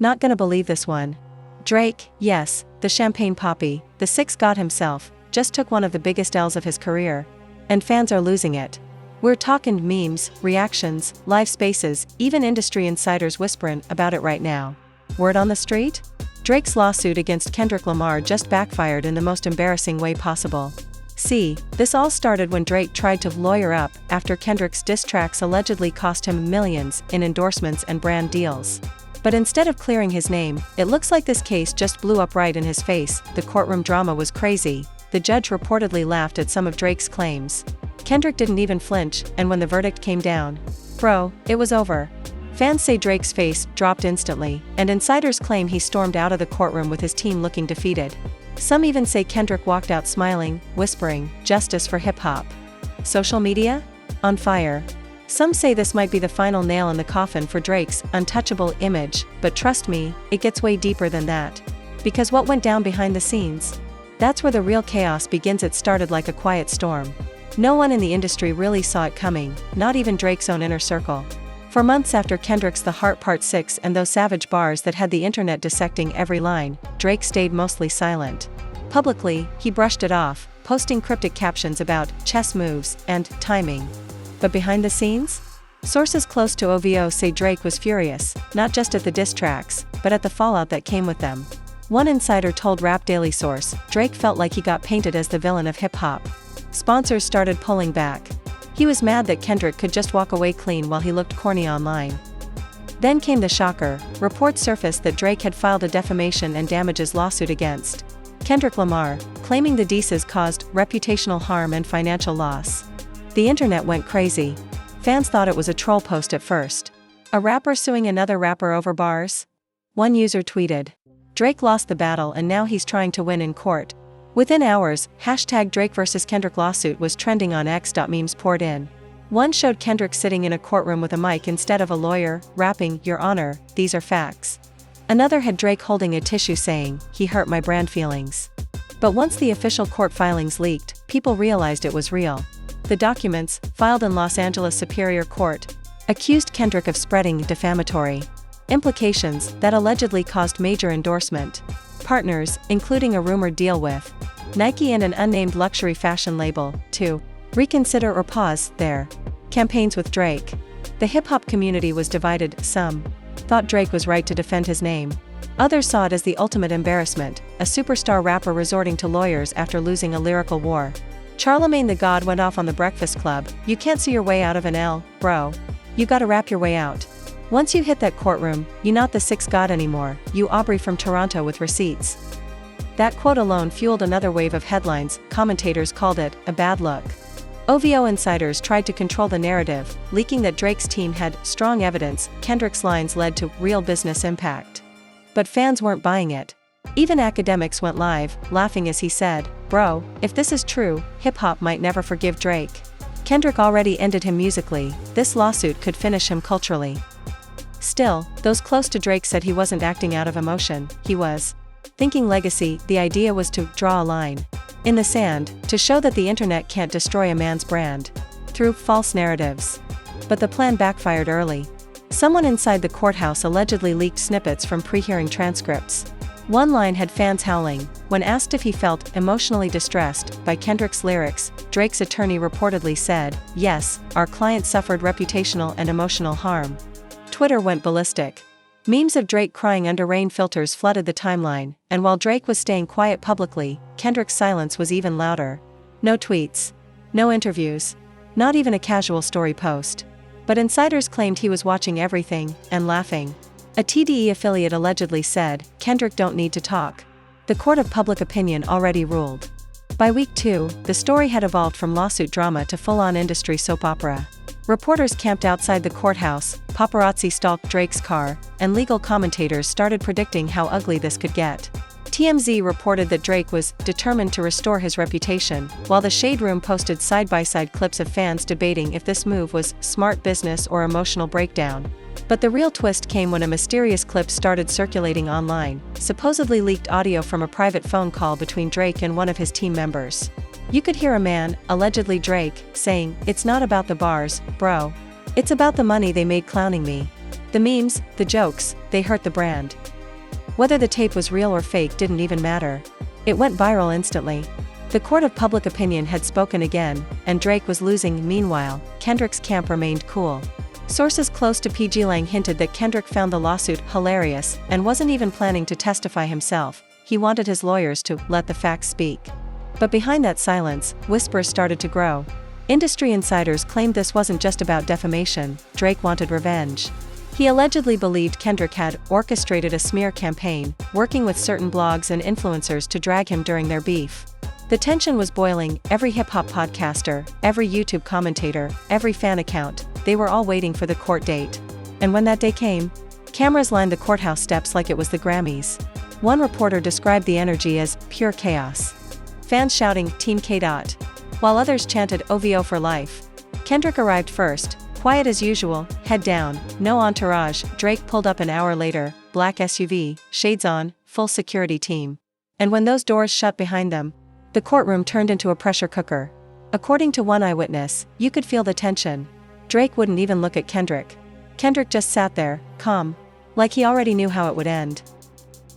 Not gonna believe this one. Drake, yes, the champagne poppy, the six god himself, just took one of the biggest L's of his career. And fans are losing it. We're talking memes, reactions, live spaces, even industry insiders whispering about it right now. Word on the street? Drake's lawsuit against Kendrick Lamar just backfired in the most embarrassing way possible. See, this all started when Drake tried to lawyer up after Kendrick's diss tracks allegedly cost him millions in endorsements and brand deals. But instead of clearing his name, it looks like this case just blew up right in his face. The courtroom drama was crazy. The judge reportedly laughed at some of Drake's claims. Kendrick didn't even flinch, and when the verdict came down, bro, it was over. Fans say Drake's face dropped instantly, and insiders claim he stormed out of the courtroom with his team looking defeated. Some even say Kendrick walked out smiling, whispering, "Justice for hip-hop." Social media? On fire. Some say this might be the final nail in the coffin for Drake's untouchable image, but trust me, it gets way deeper than that. Because what went down behind the scenes? That's where the real chaos begins. It started like a quiet storm. No one in the industry really saw it coming, not even Drake's own inner circle. For months after Kendrick's The Heart Part 6 and those savage bars that had the internet dissecting every line, Drake stayed mostly silent. Publicly, he brushed it off, posting cryptic captions about chess moves and timing. But behind the scenes? Sources close to OVO say Drake was furious, not just at the diss tracks, but at the fallout that came with them. One insider told Rap Daily Source, Drake felt like he got painted as the villain of hip-hop. Sponsors started pulling back. He was mad that Kendrick could just walk away clean while he looked corny online. Then came the shocker. Reports surfaced that Drake had filed a defamation and damages lawsuit against Kendrick Lamar, claiming the disses caused reputational harm and financial loss. The internet went crazy. Fans thought it was a troll post at first. A rapper suing another rapper over bars? One user tweeted, "Drake lost the battle and now he's trying to win in court." Within hours, #Drake vs. Kendrick lawsuit was trending on X. Memes poured in. One showed Kendrick sitting in a courtroom with a mic instead of a lawyer, rapping, "Your Honor, these are facts." Another had Drake holding a tissue saying, "He hurt my brand feelings." But once the official court filings leaked, people realized it was real. The documents, filed in Los Angeles Superior Court, accused Kendrick of spreading defamatory implications that allegedly caused major endorsement partners, including a rumored deal with Nike and an unnamed luxury fashion label, to reconsider or pause their campaigns with Drake. The hip-hop community was divided. Some thought Drake was right to defend his name. Others saw it as the ultimate embarrassment, a superstar rapper resorting to lawyers after losing a lyrical war. Charlemagne the God went off on The Breakfast Club, "You can't see your way out of an L, bro. You gotta rap your way out. Once you hit that courtroom, you're not the sixth god anymore, you Aubrey from Toronto with receipts." That quote alone fueled another wave of headlines. Commentators called it a bad look. OVO insiders tried to control the narrative, leaking that Drake's team had strong evidence Kendrick's lines led to real business impact. But fans weren't buying it. Even academics went live, laughing as he said, "Bro, if this is true, hip-hop might never forgive Drake. Kendrick already ended him musically, this lawsuit could finish him culturally." Still, those close to Drake said he wasn't acting out of emotion, he was thinking legacy. The idea was to draw a line in the sand, to show that the internet can't destroy a man's brand through false narratives. But the plan backfired early. Someone inside the courthouse allegedly leaked snippets from pre-hearing transcripts. One line had fans howling. When asked if he felt emotionally distressed by Kendrick's lyrics, Drake's attorney reportedly said, "Yes, our client suffered reputational and emotional harm." Twitter went ballistic. Memes of Drake crying under rain filters flooded the timeline, and while Drake was staying quiet publicly, Kendrick's silence was even louder. No tweets. No interviews. Not even a casual story post. But insiders claimed he was watching everything, and laughing. A TDE affiliate allegedly said, "Kendrick don't need to talk. The court of public opinion already ruled." By week 2, the story had evolved from lawsuit drama to full-on industry soap opera. Reporters camped outside the courthouse, paparazzi stalked Drake's car, and legal commentators started predicting how ugly this could get. TMZ reported that Drake was determined to restore his reputation, while the Shade Room posted side-by-side clips of fans debating if this move was smart business or emotional breakdown. But the real twist came when a mysterious clip started circulating online, supposedly leaked audio from a private phone call between Drake and one of his team members. You could hear a man, allegedly Drake, saying, "It's not about the bars, bro. It's about the money they made clowning me." The memes, the jokes, they hurt the brand. Whether the tape was real or fake didn't even matter. It went viral instantly. The court of public opinion had spoken again, and Drake was losing. Meanwhile, Kendrick's camp remained cool. Sources close to PG Lang hinted that Kendrick found the lawsuit hilarious and wasn't even planning to testify himself. He wanted his lawyers to let the facts speak. But behind that silence, whispers started to grow. Industry insiders claimed this wasn't just about defamation. Drake wanted revenge. He allegedly believed Kendrick had orchestrated a smear campaign, working with certain blogs and influencers to drag him during their beef. The tension was boiling. Every hip-hop podcaster, every YouTube commentator, every fan account, they were all waiting for the court date. And when that day came, cameras lined the courthouse steps like it was the Grammys. One reporter described the energy as pure chaos. Fans shouting, "Team K. While others chanted OVO for life. Kendrick arrived first, quiet as usual, head down, no entourage. Drake pulled up an hour later, black SUV, shades on, full security team. And when those doors shut behind them, the courtroom turned into a pressure cooker. According to one eyewitness, you could feel the tension. Drake wouldn't even look at Kendrick. Kendrick just sat there, calm, like he already knew how it would end.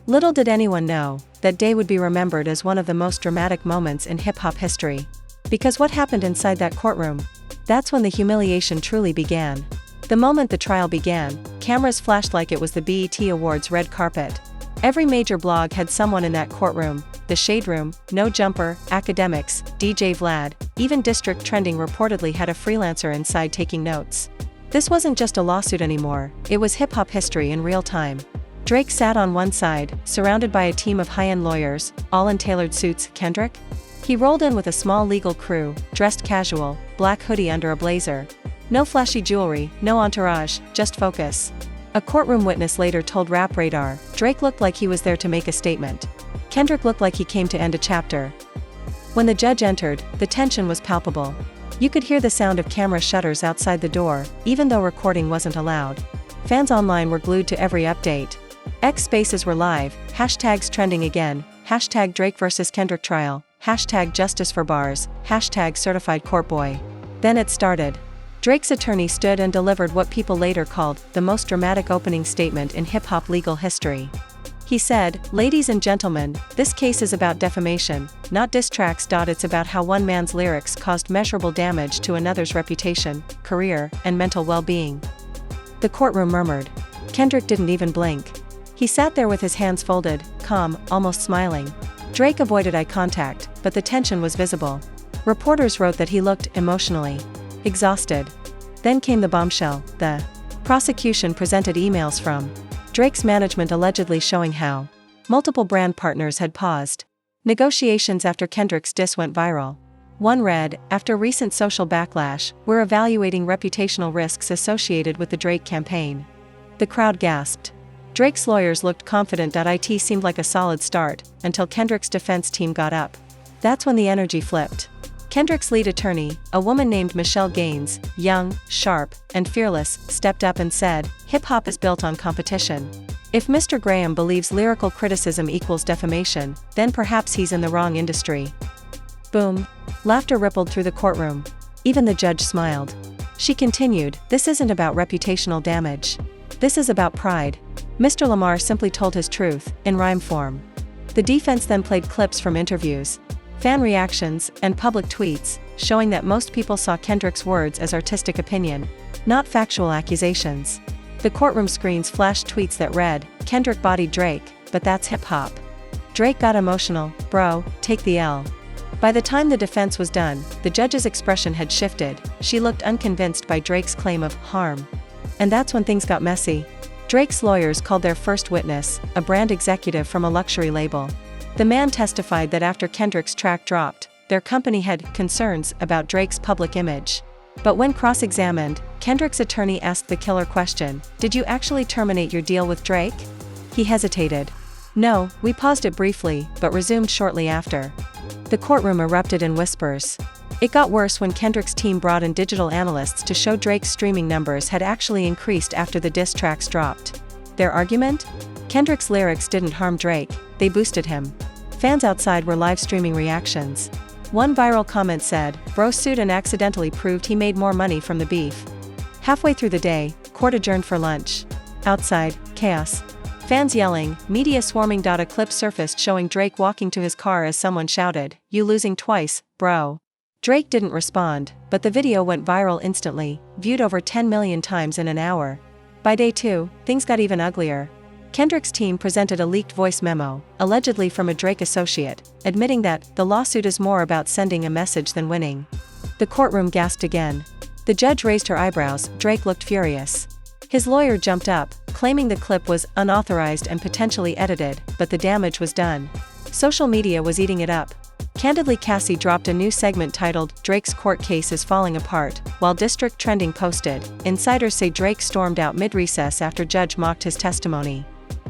Little did anyone know, that day would be remembered as one of the most dramatic moments in hip-hop history. Because what happened inside that courtroom? That's when the humiliation truly began. The moment the trial began, cameras flashed like it was the BET Awards red carpet. Every major blog had someone in that courtroom, the Shade Room, No Jumper, Academics, DJ Vlad, even District Trending reportedly had a freelancer inside taking notes. This wasn't just a lawsuit anymore, it was hip-hop history in real time. Drake sat on one side, surrounded by a team of high-end lawyers, all in tailored suits. Kendrick? He rolled in with a small legal crew, dressed casual, black hoodie under a blazer. No flashy jewelry, no entourage, just focus. A courtroom witness later told Rap Radar, Drake looked like he was there to make a statement. Kendrick looked like he came to end a chapter. When the judge entered, the tension was palpable. You could hear the sound of camera shutters outside the door, even though recording wasn't allowed. Fans online were glued to every update. X spaces were live, hashtags trending again, hashtag Drake vs Kendrick trial, hashtag justice for bars, hashtag certified court boy. Then it started. Drake's attorney stood and delivered what people later called the most dramatic opening statement in hip-hop legal history. He said, "Ladies and gentlemen, this case is about defamation, not diss tracks. It's about how one man's lyrics caused measurable damage to another's reputation, career, and mental well-being." The courtroom murmured. Kendrick didn't even blink. He sat there with his hands folded, calm, almost smiling. Drake avoided eye contact, but the tension was visible. Reporters wrote that he looked emotionally exhausted. Then came the bombshell. The prosecution presented emails from Drake's management allegedly showing how multiple brand partners had paused negotiations after Kendrick's diss went viral. One read, "After recent social backlash, we're evaluating reputational risks associated with the Drake campaign." The crowd gasped. Drake's lawyers looked confident. It seemed like a solid start, until Kendrick's defense team got up. That's when the energy flipped. Kendrick's lead attorney, a woman named Michelle Gaines, young, sharp, and fearless, stepped up and said, "Hip-hop is built on competition. If Mr. Graham believes lyrical criticism equals defamation, then perhaps he's in the wrong industry." Boom. Laughter rippled through the courtroom. Even the judge smiled. She continued, "This isn't about reputational damage. This is about pride. Mr. Lamar simply told his truth, in rhyme form." The defense then played clips from interviews, fan reactions, and public tweets, showing that most people saw Kendrick's words as artistic opinion, not factual accusations. The courtroom screens flashed tweets that read, "Kendrick bodied Drake, but that's hip-hop. Drake got emotional, bro, take the L." By the time the defense was done, the judge's expression had shifted. She looked unconvinced by Drake's claim of harm. And that's when things got messy. Drake's lawyers called their first witness, a brand executive from a luxury label. The man testified that after Kendrick's track dropped, their company had concerns about Drake's public image. But when cross-examined, Kendrick's attorney asked the killer question, "Did you actually terminate your deal with Drake?" He hesitated. "No, we paused it briefly, but resumed shortly after." The courtroom erupted in whispers. It got worse when Kendrick's team brought in digital analysts to show Drake's streaming numbers had actually increased after the diss tracks dropped. Their argument? Kendrick's lyrics didn't harm Drake, they boosted him. Fans outside were live streaming reactions. One viral comment said, "Bro sued and accidentally proved he made more money from the beef." Halfway through the day, court adjourned for lunch. Outside, chaos. Fans yelling, media swarming. A clip surfaced showing Drake walking to his car as someone shouted, "You losing twice, bro." Drake didn't respond, but the video went viral instantly, viewed over 10 million times in an hour. By day 2, things got even uglier. Kendrick's team presented a leaked voice memo, allegedly from a Drake associate, admitting that the lawsuit is more about sending a message than winning. The courtroom gasped again. The judge raised her eyebrows. Drake looked furious. His lawyer jumped up, claiming the clip was unauthorized and potentially edited, but the damage was done. Social media was eating it up. Candidly, Cassie dropped a new segment titled, "Drake's Court Case is Falling Apart," while District Trending posted, "Insiders say Drake stormed out mid-recess after judge mocked his testimony."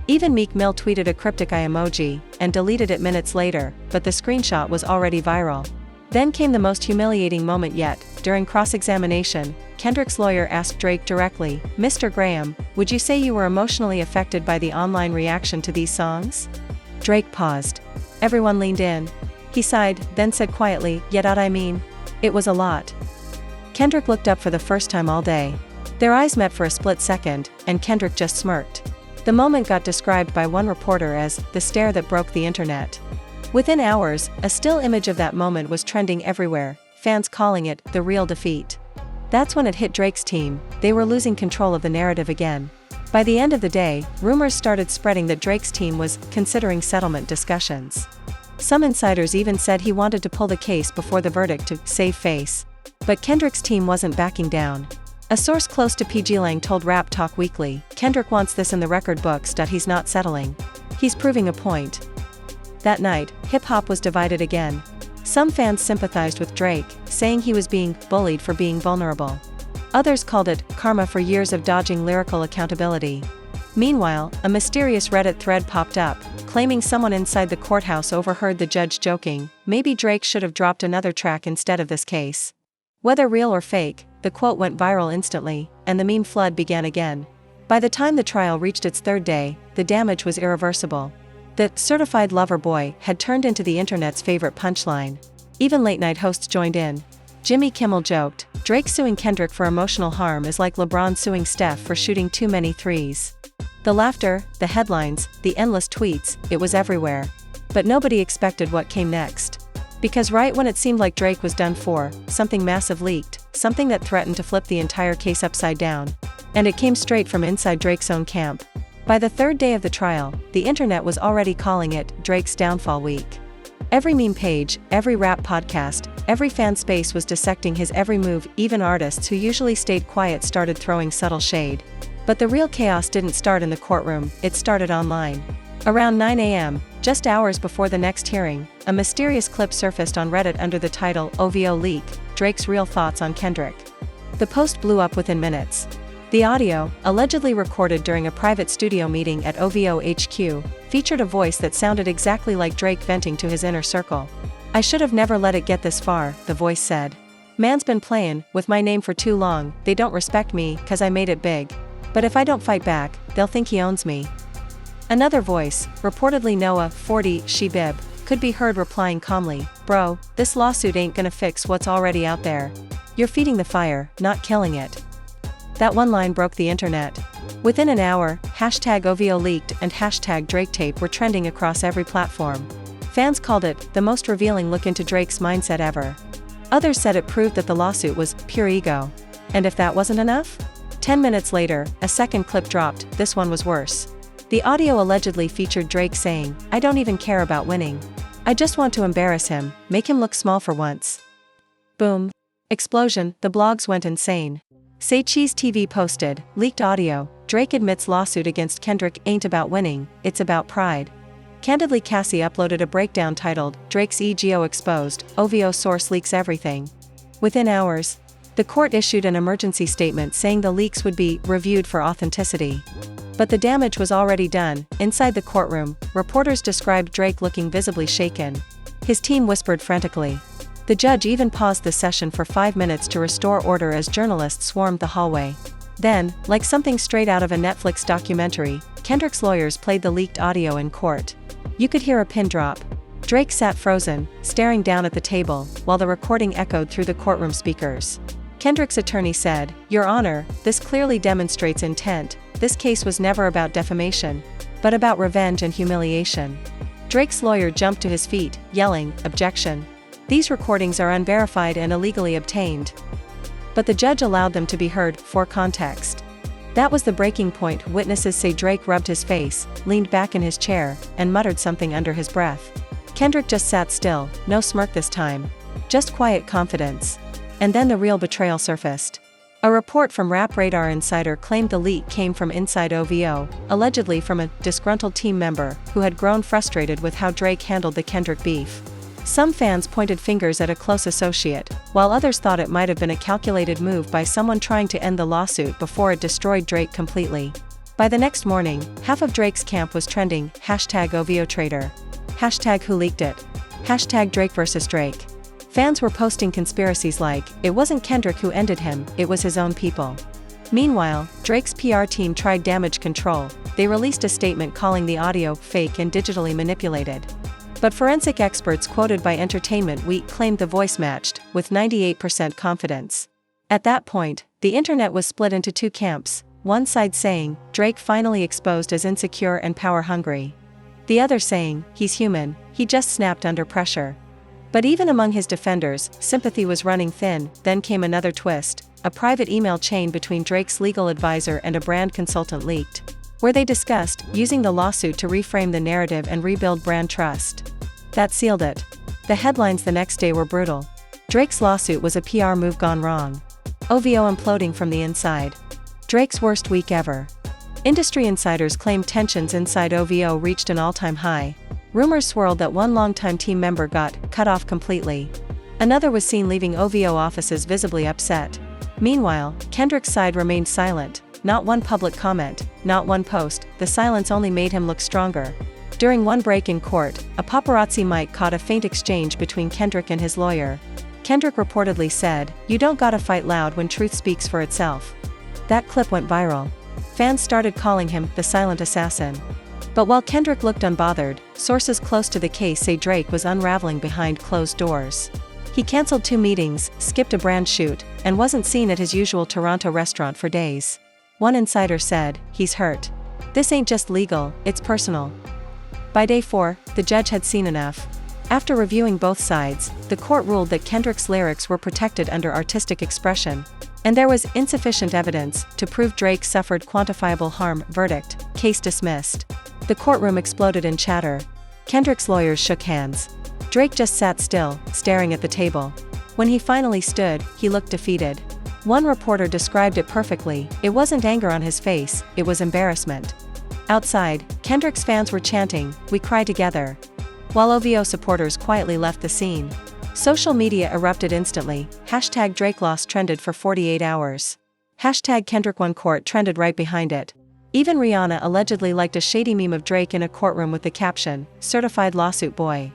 Even Meek Mill tweeted a cryptic eye emoji, and deleted it minutes later, but the screenshot was already viral. Then came the most humiliating moment yet. During cross-examination, Kendrick's lawyer asked Drake directly, "Mr. Graham, would you say you were emotionally affected by the online reaction to these songs?" Drake paused. Everyone leaned in. He sighed, then said quietly, I mean, it was a lot." Kendrick looked up for the first time all day. Their eyes met for a split second, and Kendrick just smirked. The moment got described by one reporter as the stare that broke the internet. Within hours, a still image of that moment was trending everywhere, fans calling it the real defeat. That's when it hit Drake's team. They were losing control of the narrative again. By the end of the day, rumors started spreading that Drake's team was considering settlement discussions. Some insiders even said he wanted to pull the case before the verdict to save face. But Kendrick's team wasn't backing down. A source close to PG Lang told Rap Talk Weekly, "Kendrick wants this in the record books. He's not settling. He's proving a point." That night, hip-hop was divided again. Some fans sympathized with Drake, saying he was being bullied for being vulnerable. Others called it karma for years of dodging lyrical accountability. Meanwhile, a mysterious Reddit thread popped up, claiming someone inside the courthouse overheard the judge joking, maybe Drake should have dropped another track instead of this case. Whether real or fake, the quote went viral instantly, and the meme flood began again. By the time the trial reached its third day, the damage was irreversible. The "certified lover boy" had turned into the internet's favorite punchline. Even late-night hosts joined in. Jimmy Kimmel joked, "Drake suing Kendrick for emotional harm is like LeBron suing Steph for shooting too many threes." The laughter, the headlines, the endless tweets, it was everywhere. But nobody expected what came next. Because right when it seemed like Drake was done for, something massive leaked, something that threatened to flip the entire case upside down. And it came straight from inside Drake's own camp. By the third day of the trial, the internet was already calling it Drake's downfall week. Every meme page, every rap podcast, every fan space was dissecting his every move. Even artists who usually stayed quiet started throwing subtle shade. But the real chaos didn't start in the courtroom, it started online. Around 9 a.m., just hours before the next hearing, a mysterious clip surfaced on Reddit under the title OVO Leak, Drake's Real Thoughts on Kendrick. The post blew up within minutes. The audio, allegedly recorded during a private studio meeting at OVO HQ, featured a voice that sounded exactly like Drake venting to his inner circle. "I should have never let it get this far," the voice said. "Man's been playing with my name for too long. They don't respect me 'cause I made it big. But if I don't fight back, they'll think he owns me." Another voice, reportedly Noah, 40, Shebib, could be heard replying calmly, "Bro, this lawsuit ain't gonna fix what's already out there. You're feeding the fire, not killing it." That one line broke the internet. Within an hour, #OVO leaked and #Drake tape were trending across every platform. Fans called it the most revealing look into Drake's mindset ever. Others said it proved that the lawsuit was pure ego. And if that wasn't enough? 10 minutes later, a second clip dropped. This one was worse. The audio allegedly featured Drake saying, "I don't even care about winning. I just want to embarrass him, make him look small for once." Boom. Explosion, the blogs went insane. Say Cheese TV posted, leaked audio, Drake admits lawsuit against Kendrick ain't about winning, it's about pride. Candidly, Cassie uploaded a breakdown titled, Drake's EGO exposed, OVO source leaks everything. Within hours, the court issued an emergency statement saying the leaks would be reviewed for authenticity. But the damage was already done. Inside the courtroom, reporters described Drake looking visibly shaken. His team whispered frantically. The judge even paused the session for 5 minutes to restore order as journalists swarmed the hallway. Then, like something straight out of a Netflix documentary, Kendrick's lawyers played the leaked audio in court. You could hear a pin drop. Drake sat frozen, staring down at the table, while the recording echoed through the courtroom speakers. Kendrick's attorney said, "Your Honor, this clearly demonstrates intent. this case was never about defamation, but about revenge and humiliation. Drake's lawyer jumped to his feet, yelling, "Objection! These recordings are unverified and illegally obtained." But the judge allowed them to be heard, for context. That was the breaking point. Witnesses say Drake rubbed his face, leaned back in his chair, and muttered something under his breath. Kendrick just sat still, no smirk this time. Just quiet confidence. And then the real betrayal surfaced. A report from Rap Radar Insider claimed the leak came from inside OVO, allegedly from a disgruntled team member who had grown frustrated with how Drake handled the Kendrick beef. Some fans pointed fingers at a close associate, while others thought it might have been a calculated move by someone trying to end the lawsuit before it destroyed Drake completely. By the next morning, half of Drake's camp was trending, #OVOTraitor. #Who leaked it? #Drake vs Drake. Fans were posting conspiracies like, it wasn't Kendrick who ended him, it was his own people. Meanwhile, Drake's PR team tried damage control. They released a statement calling the audio fake and digitally manipulated. But forensic experts quoted by Entertainment Week claimed the voice matched, with 98% confidence. At that point, the internet was split into two camps, one side saying, Drake finally exposed as insecure and power-hungry. The other saying, he's human, he just snapped under pressure. But even among his defenders, sympathy was running thin. Then came another twist. A private email chain between Drake's legal advisor and a brand consultant leaked, where they discussed using the lawsuit to reframe the narrative and rebuild brand trust. That sealed it. The headlines the next day were brutal. Drake's lawsuit was a PR move gone wrong. OVO imploding from the inside. Drake's worst week ever. Industry insiders claimed tensions inside OVO reached an all-time high. Rumors swirled that one longtime team member got cut off completely. Another was seen leaving OVO offices visibly upset. Meanwhile, Kendrick's side remained silent. Not one public comment, not one post. The silence only made him look stronger. During one break in court, a paparazzi mic caught a faint exchange between Kendrick and his lawyer. Kendrick reportedly said, "You don't gotta fight loud when truth speaks for itself." That clip went viral. Fans started calling him the silent assassin. But while Kendrick looked unbothered, sources close to the case say Drake was unraveling behind closed doors. He canceled 2 meetings, skipped a brand shoot, and wasn't seen at his usual Toronto restaurant for days. One insider said, "He's hurt. This ain't just legal, it's personal." By day 4, the judge had seen enough. After reviewing both sides, the court ruled that Kendrick's lyrics were protected under artistic expression, and there was insufficient evidence to prove Drake suffered quantifiable harm. Verdict, case dismissed. The courtroom exploded in chatter. Kendrick's lawyers shook hands. Drake just sat still, staring at the table. When he finally stood, he looked defeated. One reporter described it perfectly. It wasn't anger on his face, it was embarrassment. Outside, Kendrick's fans were chanting, "We cry together," while OVO supporters quietly left the scene. Social media erupted instantly. #DrakeLoss trended for 48 hours. #KendrickOneCourt trended right behind it. Even Rihanna allegedly liked a shady meme of Drake in a courtroom with the caption, "Certified Lawsuit Boy."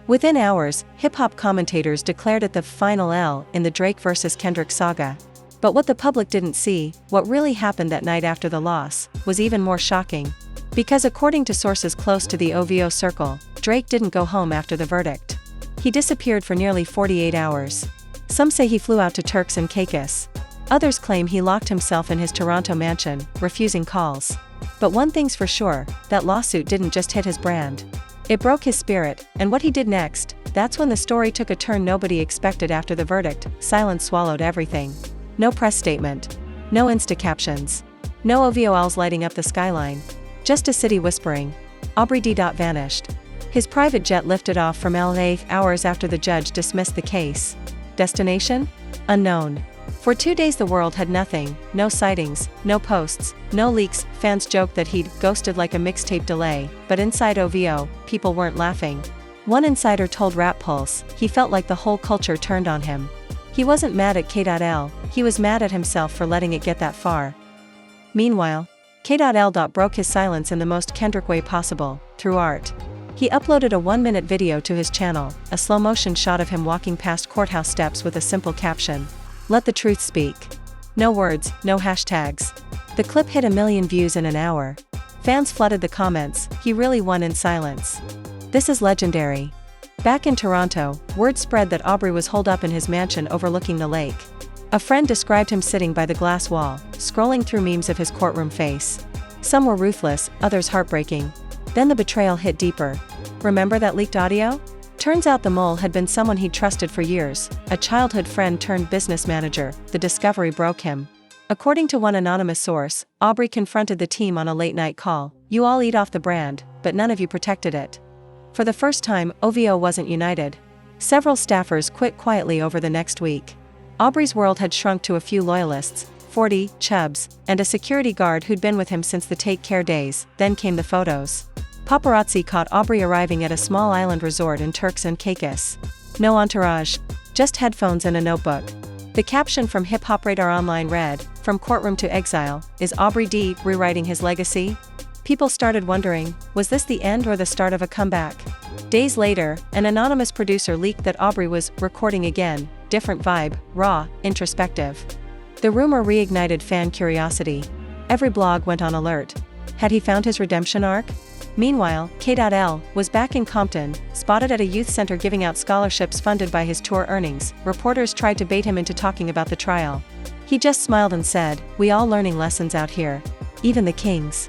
Within hours, hip-hop commentators declared it the final L in the Drake vs. Kendrick saga. But what the public didn't see, what really happened that night after the loss, was even more shocking. Because according to sources close to the OVO circle, Drake didn't go home after the verdict. He disappeared for nearly 48 hours. Some say he flew out to Turks and Caicos. Others claim he locked himself in his Toronto mansion, refusing calls. But one thing's for sure, that lawsuit didn't just hit his brand. It broke his spirit, and what he did next, that's when the story took a turn nobody expected after the verdict. Silence swallowed everything. No press statement. No Insta captions. No OVO owls lighting up the skyline. Just a city whispering. Aubrey D. vanished. His private jet lifted off from LA hours after the judge dismissed the case. Destination? Unknown. For 2 days the world had nothing, no sightings, no posts, no leaks. Fans joked that he'd ghosted like a mixtape delay, but inside OVO, people weren't laughing. One insider told Rap Pulse, he felt like the whole culture turned on him. He wasn't mad at K.L, he was mad at himself for letting it get that far. Meanwhile, K.L. broke his silence in the most Kendrick way possible, through art. He uploaded a 1-minute video to his channel, a slow-motion shot of him walking past courthouse steps with a simple caption. "Let the truth speak." No words, no hashtags. The clip hit 1 million views in an hour. Fans flooded the comments, he really won in silence. This is legendary. Back in Toronto, word spread that Aubrey was holed up in his mansion overlooking the lake. A friend described him sitting by the glass wall, scrolling through memes of his courtroom face. Some were ruthless, others heartbreaking. Then the betrayal hit deeper. Remember that leaked audio? Turns out the mole had been someone he'd trusted for years, a childhood friend turned business manager. The discovery broke him. According to one anonymous source, Aubrey confronted the team on a late-night call. "You all eat off the brand, but none of you protected it." For the first time, OVO wasn't united. Several staffers quit quietly over the next week. Aubrey's world had shrunk to a few loyalists, 40 chubs, and a security guard who'd been with him since the Take Care days. Then came the photos. Paparazzi caught Aubrey arriving at a small island resort in Turks and Caicos. No entourage, just headphones and a notebook. The caption from Hip Hop Radar Online read, "From courtroom to exile, is Aubrey D rewriting his legacy?" People started wondering, was this the end or the start of a comeback? Days later, an anonymous producer leaked that Aubrey was recording again, different vibe, raw, introspective. The rumor reignited fan curiosity. Every blog went on alert. Had he found his redemption arc? Meanwhile, K.L. was back in Compton, spotted at a youth center giving out scholarships funded by his tour earnings. Reporters tried to bait him into talking about the trial. He just smiled and said, "We all learning lessons out here. Even the kings."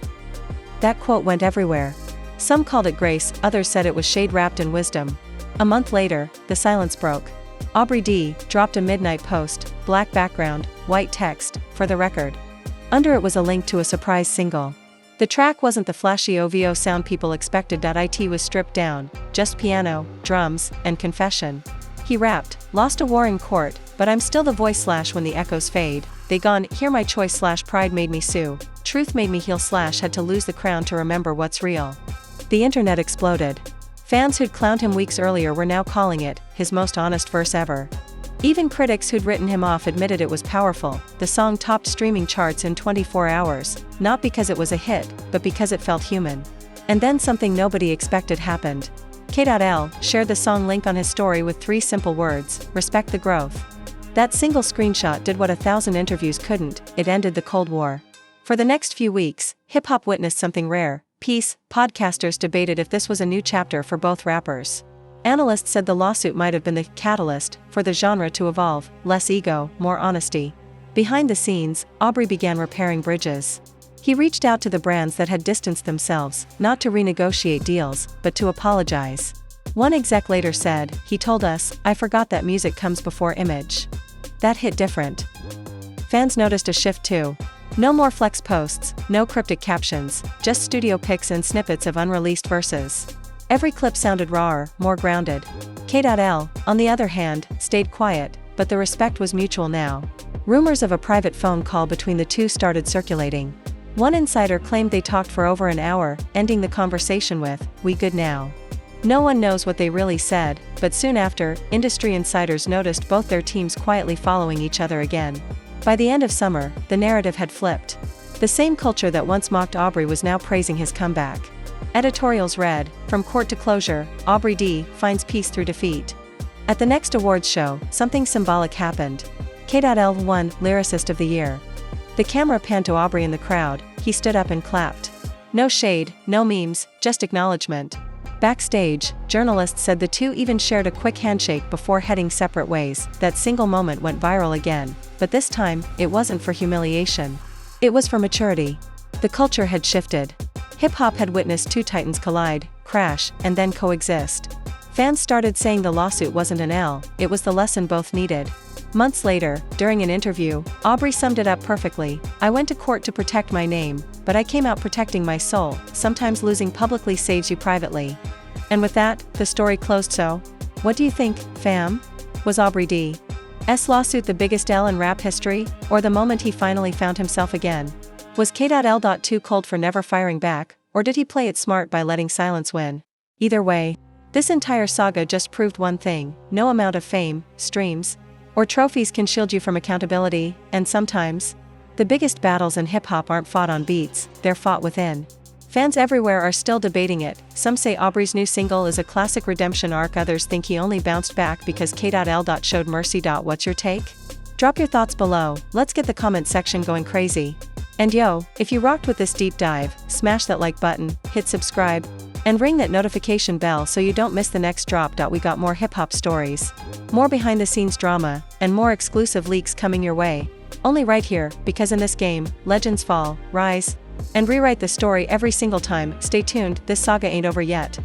That quote went everywhere. Some called it grace, others said it was shade wrapped in wisdom. A month later, the silence broke. Aubrey D dropped a midnight post, black background, white text, "For the record." Under it was a link to a surprise single. The track wasn't the flashy OVO sound people expected. It was stripped down, just piano, drums, and confession. He rapped, "Lost a war in court, but I'm still the voice / when the echoes fade. They gone, hear my choice / pride made me sue. Truth made me heal / had to lose the crown to remember what's real." The internet exploded. Fans who'd clowned him weeks earlier were now calling it his most honest verse ever. Even critics who'd written him off admitted it was powerful. The song topped streaming charts in 24 hours, not because it was a hit, but because it felt human. And then something nobody expected happened. K.L. shared the song link on his story with 3 simple words, "Respect the growth." That single screenshot did what 1,000 interviews couldn't. It ended the Cold War. For the next few weeks, hip-hop witnessed something rare. Peace. Podcasters debated if this was a new chapter for both rappers. Analysts said the lawsuit might have been the catalyst for the genre to evolve, less ego, more honesty. Behind the scenes, Aubrey began repairing bridges. He reached out to the brands that had distanced themselves, not to renegotiate deals, but to apologize. One exec later said, "He told us, I forgot that music comes before image." That hit different. Fans noticed a shift too. No more flex posts, no cryptic captions, just studio pics and snippets of unreleased verses. Every clip sounded rawer, more grounded. K.L., on the other hand, stayed quiet, but the respect was mutual now. Rumors of a private phone call between the two started circulating. One insider claimed they talked for over an hour, ending the conversation with, "We good now." No one knows what they really said, but soon after, industry insiders noticed both their teams quietly following each other again. By the end of summer, the narrative had flipped. The same culture that once mocked Aubrey was now praising his comeback. Editorials read, "From court to closure, Aubrey D finds peace through defeat." At the next awards show, something symbolic happened. K.L. won Lyricist of the Year. The camera panned to Aubrey in the crowd. He stood up and clapped. No shade, no memes, just acknowledgement. Backstage, journalists said the two even shared a quick handshake before heading separate ways. That single moment went viral again, but this time, it wasn't for humiliation. It was for maturity. The culture had shifted. Hip-hop had witnessed two titans collide, crash, and then coexist. Fans started saying the lawsuit wasn't an L, it was the lesson both needed. Months later, during an interview, Aubrey summed it up perfectly. "I went to court to protect my name, but I came out protecting my soul. Sometimes losing publicly saves you privately." And with that, the story closed. So, what do you think, fam? Was Aubrey D.'s lawsuit the biggest L in rap history, or the moment he finally found himself again? Was K.L. too cold for never firing back, or did he play it smart by letting silence win? Either way, this entire saga just proved one thing: no amount of fame, streams, or trophies can shield you from accountability, and sometimes, the biggest battles in hip-hop aren't fought on beats, they're fought within. Fans everywhere are still debating it. Some say Aubrey's new single is a classic redemption arc, others think he only bounced back because K.L. showed mercy. What's your take? Drop your thoughts below, let's get the comment section going crazy. And yo, if you rocked with this deep dive, smash that like button, hit subscribe, and ring that notification bell so you don't miss the next drop. We got more hip-hop stories, more behind-the-scenes drama, and more exclusive leaks coming your way. Only right here, because in this game, legends fall, rise, And rewrite the story every single time. Stay tuned, this saga ain't over yet.